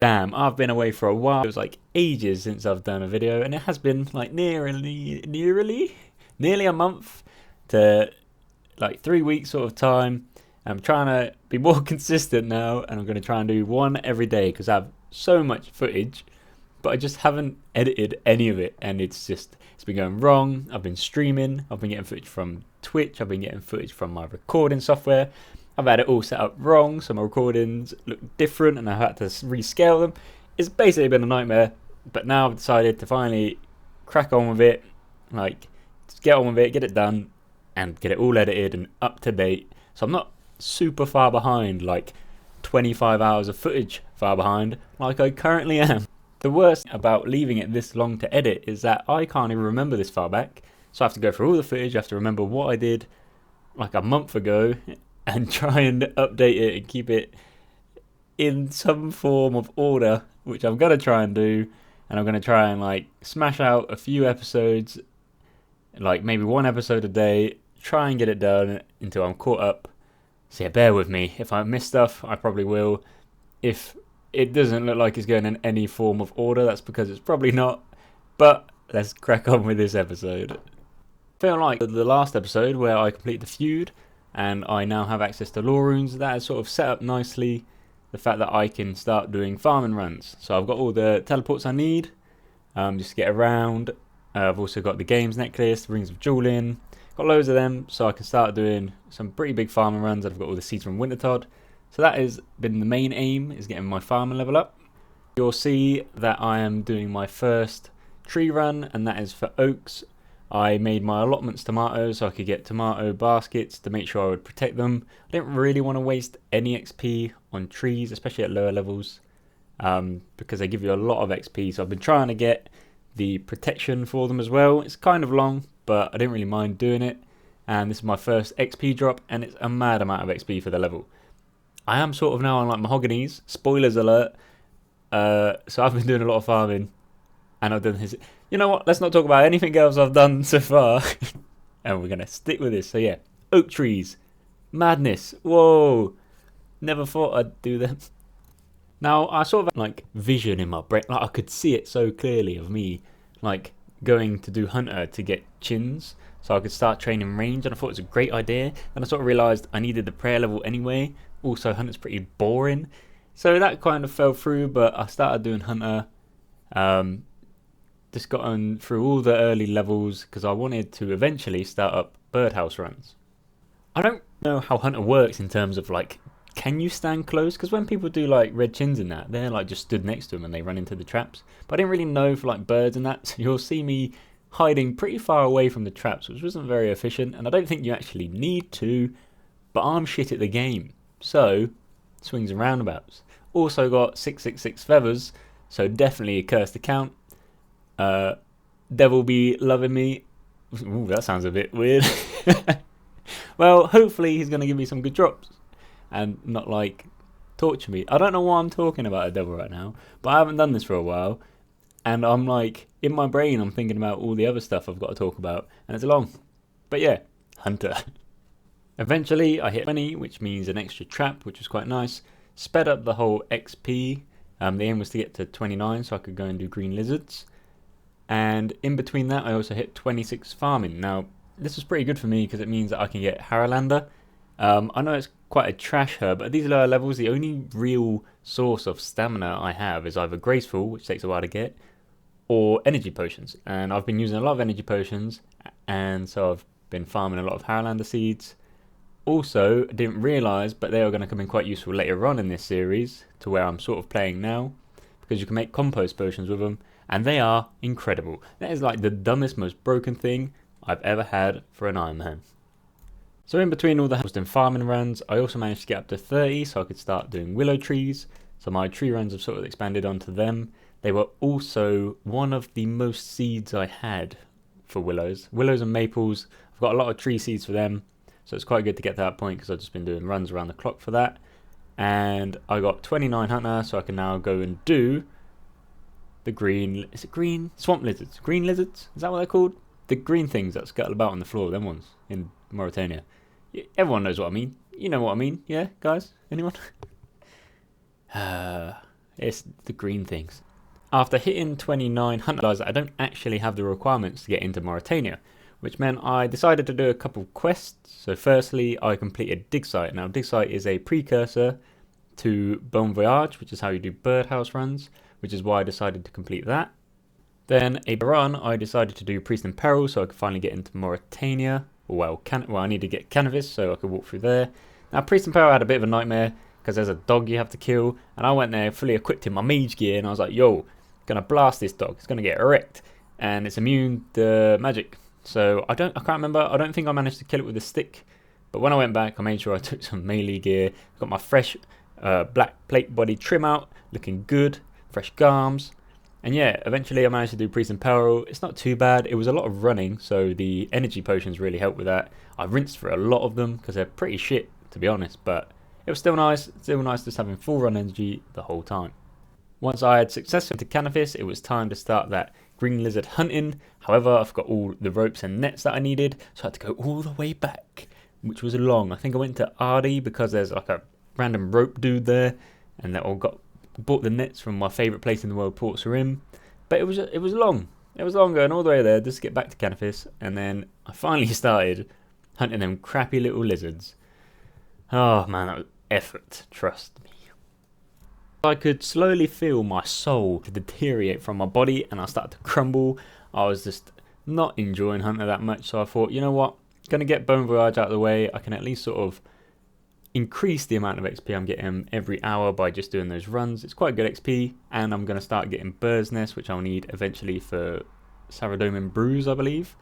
Damn, I've been away for a while. It was like ages since I've done a video, and it has been like nearly a month to like 3 weeks sort of time. I'm trying to be more consistent now, and I'm going to try and do one every day because I have so much footage, but I just haven't edited any of it, and it's been going wrong. I've been streaming, I've been getting footage from Twitch, I've been getting footage from my recording software. I've had it all set up wrong, so my recordings look different and I had to rescale them. It's basically been a nightmare, but now I've decided to finally crack on with it, like just get on with it, get it done, and get it all edited and up to date. So I'm not super far behind, like 25 hours of footage far behind, like I currently am. The worst about leaving it this long to edit is that I can't even remember this far back, so I have to go through all the footage, I have to remember what I did like a month ago, and try and update it and keep it in some form of order, which I'm going to try and do. And I'm going to try and like smash out a few episodes, like maybe one episode a day, try and get it done until I'm caught up. So yeah, bear with me. If I miss stuff, I probably will. If it doesn't look like it's going in any form of order, that's because it's probably not. But let's crack on with this episode. I feel like the last episode where I complete the feud, and I now have access to lore runes, that has sort of set up nicely the fact that I can start doing farming runs. So I've got all the teleports I need just to get around. I've also got the games necklace, rings of dueling, got loads of them, so I can start doing some pretty big farming runs. I've got all the seeds from Wintertodd, so that has been the main aim, is getting my farming level up. You'll see that I am doing my first tree run, and that is for oaks. I made my allotments tomatoes so I could get tomato baskets to make sure I would protect them. I didn't really want to waste any XP on trees, especially at lower levels, because they give you a lot of XP. So I've been trying to get the protection for them as well. It's kind of long, but I didn't really mind doing it. And this is my first XP drop, and it's a mad amount of XP for the level. I am sort of now on like mahoganies. Spoilers alert. So I've been doing a lot of farming, and I've done his. You know what? Let's not talk about anything else I've done so far. And we're going to stick with this. So yeah, oak trees. Madness. Whoa. Never thought I'd do them. Now, I sort of like vision in my brain. Like I could see it so clearly of me like going to do hunter to get chins, so I could start training range, and I thought it was a great idea. Then I sort of realised I needed the prayer level anyway. Also, hunter's pretty boring. So that kind of fell through, but I started doing hunter. Just gotten through all the early levels because I wanted to eventually start up birdhouse runs. I don't know how hunter works in terms of like, can you stand close? Because when people do like red chins in that, they're like just stood next to them and they run into the traps. But I didn't really know for like birds and that, so you'll see me hiding pretty far away from the traps, which wasn't very efficient, and I don't think you actually need to, but I'm shit at the game. So, swings and roundabouts. Also got 666 feathers, so definitely a cursed account. Devil be loving me. Ooh, that sounds a bit weird. Well, hopefully he's going to give me some good drops and not like torture me. I don't know why I'm talking about a devil right now, but I haven't done this for a while, and I'm like, in my brain I'm thinking about all the other stuff I've got to talk about, and it's long. But yeah, hunter. Eventually I hit 20, which means an extra trap, which was quite nice. Sped up the whole XP. The aim was to get to 29 so I could go and do green lizards. And in between that, I also hit 26 farming. Now, this was pretty good for me because it means that I can get Haralander. I know it's quite a trash herb, but at these lower levels, the only real source of stamina I have is either Graceful, which takes a while to get, or energy potions. And I've been using a lot of energy potions, and so I've been farming a lot of Haralander seeds. Also, I didn't realise, but they are going to come in quite useful later on in this series, to where I'm sort of playing now, because you can make compost potions with them. And they are incredible. That is like the dumbest, most broken thing I've ever had for an Iron Man. So in between all the harvesting farming runs, I also managed to get up to 30 so I could start doing willow trees. So my tree runs have sort of expanded onto them. They were also one of the most seeds I had for willows. Willows and maples, I've got a lot of tree seeds for them. So it's quite good to get to that point because I've just been doing runs around the clock for that. And I got 29 hunter, so I can now go and do the green, is it green? Swamp lizards. Green lizards? Is that what they're called? The green things that scuttle about on the floor, them ones in Mauritania. Everyone knows what I mean. You know what I mean, yeah, guys? Anyone? Yeah, It's the green things. After hitting 29 hunt, I realised that I don't actually have the requirements to get into Mauritania, which meant I decided to do a couple quests. So firstly, I completed Dig Site. Now Dig Site is a precursor to Bon Voyage, which is how you do birdhouse runs, which is why I decided to complete that. Then a run, I decided to do Priest in Peril so I could finally get into Mauritania. Well, I need to get Cannabis so I could walk through there. Now Priest in Peril had a bit of a nightmare because there's a dog you have to kill, and I went there fully equipped in my mage gear, and I was like, yo, gonna blast this dog, it's gonna get wrecked, and it's immune to magic. So I can't remember, I don't think I managed to kill it with a stick, but when I went back I made sure I took some melee gear, got my fresh black plate body trim out, looking good, fresh garms, and yeah, eventually I managed to do Priest in Peril. It's not too bad, it was a lot of running, so the energy potions really helped with that. I rinsed through a lot of them because they're pretty shit to be honest, but it was still nice just having full run energy the whole time. Once I had successfully to Cannabis, it was time to start that green lizard hunting. However, I forgot all the ropes and nets that I needed, so I had to go all the way back, which was long. I think I went to Ardi because there's like a random rope dude there, and that bought the nets from my favourite place in the world, Port Sarim. But it was long. It was long going all the way there just to get back to Cannabis, and then I finally started hunting them crappy little lizards. Oh man, that was effort, trust me. I could slowly feel my soul deteriorate from my body and I started to crumble. I was just not enjoying hunting that much, so I thought, you know what, gonna get Bon Voyage out of the way. I can at least sort of increase the amount of XP I'm getting every hour by just doing those runs. It's quite good XP, and I'm gonna start getting Bird's Nest, which I'll need eventually for Saradomin Brews, I believe.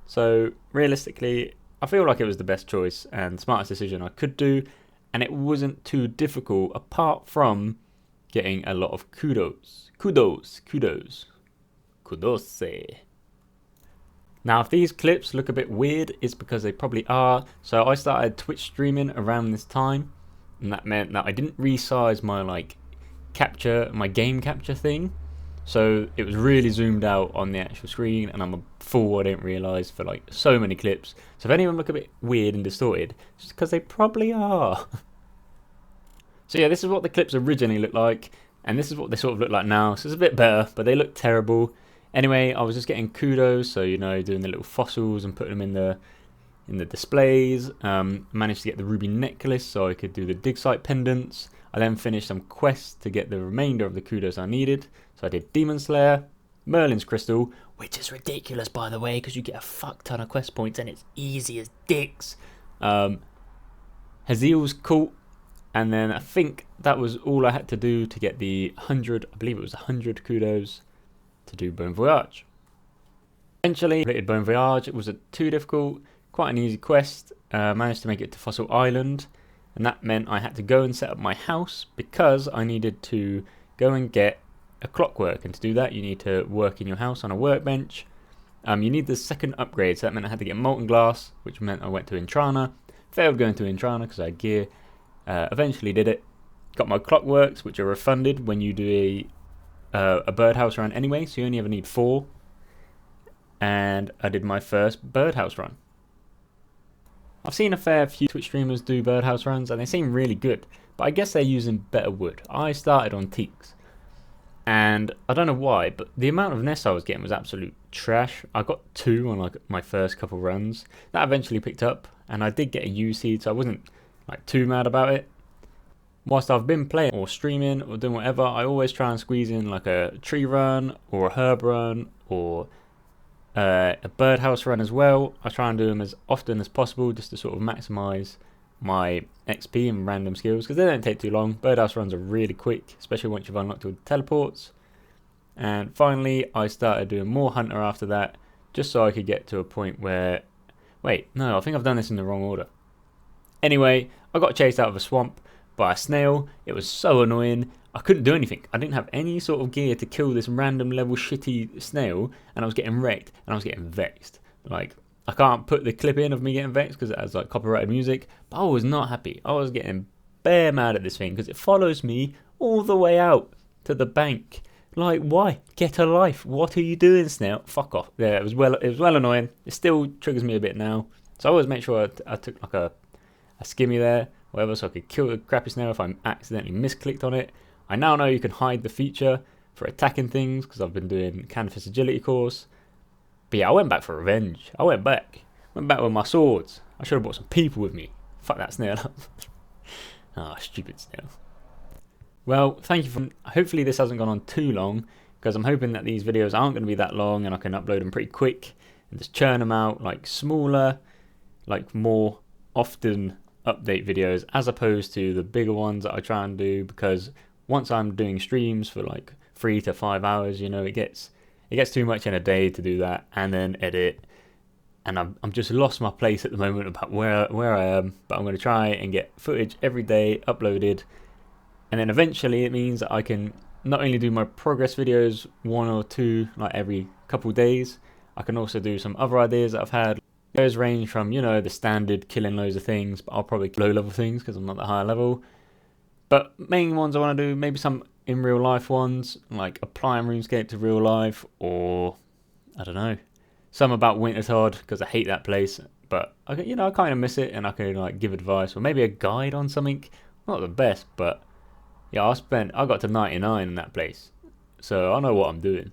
So realistically, I feel like it was the best choice and smartest decision I could do, and it wasn't too difficult apart from getting a lot of kudos. Now if these clips look a bit weird, it's because they probably are. So I started Twitch streaming around this time, and that meant that I didn't resize my game capture thing. So it was really zoomed out on the actual screen, and I'm a fool, I didn't realise, for like so many clips. So if any of them look a bit weird and distorted, it's just because they probably are. So yeah, this is what the clips originally looked like, and this is what they sort of look like now. So it's a bit better, but they look terrible. Anyway, I was just getting kudos, so you know, doing the little fossils and putting them in the displays. Managed to get the ruby necklace so I could do the dig site pendants. I then finished some quests to get the remainder of the kudos I needed. So I did Demon Slayer, Merlin's Crystal, which is ridiculous by the way, because you get a fuck ton of quest points and it's easy as dicks. Haziel's Cult, and then I think that was all I had to do to get the 100, I believe it was 100 kudos to do Bon Voyage. Eventually completed Bon Voyage. It wasn't too difficult, quite an easy quest. Managed to make it to Fossil Island, and that meant I had to go and set up my house because I needed to go and get a clockwork, and to do that you need to work in your house on a workbench. You need the second upgrade, so that meant I had to get molten glass, which meant I went to Intrana. Failed going to Intrana because I had gear. Eventually did it. Got my clockworks, which are refunded when you do a birdhouse run anyway, so you only ever need 4. And I did my first birdhouse run. I've seen a fair few Twitch streamers do birdhouse runs and they seem really good, but I guess they're using better wood. I started on teaks, and I don't know why, but the amount of nests I was getting was absolute trash. I got 2 on like my first couple runs. That eventually picked up, and I did get a U seed, so I wasn't like too mad about it. Whilst I've been playing or streaming or doing whatever, I always try and squeeze in like a tree run or a herb run or a birdhouse run as well. I try and do them as often as possible just to sort of maximise my XP and random skills, because they don't take too long. Birdhouse runs are really quick, especially once you've unlocked all the teleports. And finally I started doing more hunter after that, just so I could get to a point where, wait, no, I think I've done this in the wrong order. Anyway, I got chased out of a swamp by a snail. It was so annoying. I couldn't do anything. I didn't have any sort of gear to kill this random level shitty snail, and I was getting wrecked and I was getting vexed. Like, I can't put the clip in of me getting vexed because it has like copyrighted music, but I was not happy. I was getting bare mad at this thing because it follows me all the way out to the bank. Like, why? Get a life. What are you doing, snail? Fuck off. Yeah, it was well annoying. It still triggers me a bit now. So I always make sure I took like a skimmy there, whatever, so I could kill the crappy snail if I accidentally misclicked on it. I now know you can hide the feature for attacking things because I've been doing Canvas agility course. But yeah, I went back for revenge. I went back with my swords. I should have brought some people with me. Fuck that snail up. Ah, stupid snail. Well, thank you for. Hopefully this hasn't gone on too long, because I'm hoping that these videos aren't going to be that long and I can upload them pretty quick and just churn them out like smaller, like more often update videos, as opposed to the bigger ones that I try and do, because once I'm doing streams for like 3 to 5 hours, you know, it gets too much in a day to do that and then edit, and I'm just lost my place at the moment about where I am. But I'm going to try and get footage every day uploaded, and then eventually it means that I can not only do my progress videos 1 or 2 like every couple days, I can also do some other ideas that I've had. Those range from, you know, the standard killing loads of things, but I'll probably low level things because I'm not that high level. But main ones I want to do, maybe some in real life ones, like applying RuneScape to real life, or I don't know, some about Wintertod because I hate that place, but I kind of miss it, and I can like give advice, or maybe a guide on something. Not the best, but yeah, I got to 99 in that place, so I know what I'm doing,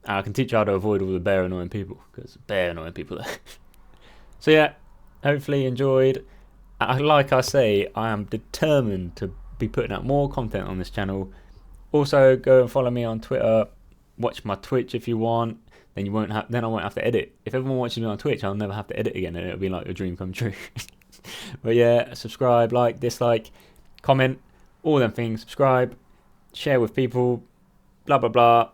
and I can teach you how to avoid all the bear annoying people, because bear annoying people there. So yeah, hopefully you enjoyed. Like I say, I am determined to be putting out more content on this channel. Also, go and follow me on Twitter. Watch my Twitch if you want. Then I won't have to edit. If everyone watches me on Twitch, I'll never have to edit again, and it'll be like a dream come true. But yeah, subscribe, like, dislike, comment, all them things. Subscribe, share with people, blah blah blah,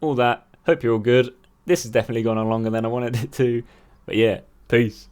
all that. Hope you're all good. This has definitely gone on longer than I wanted it to. But yeah, peace.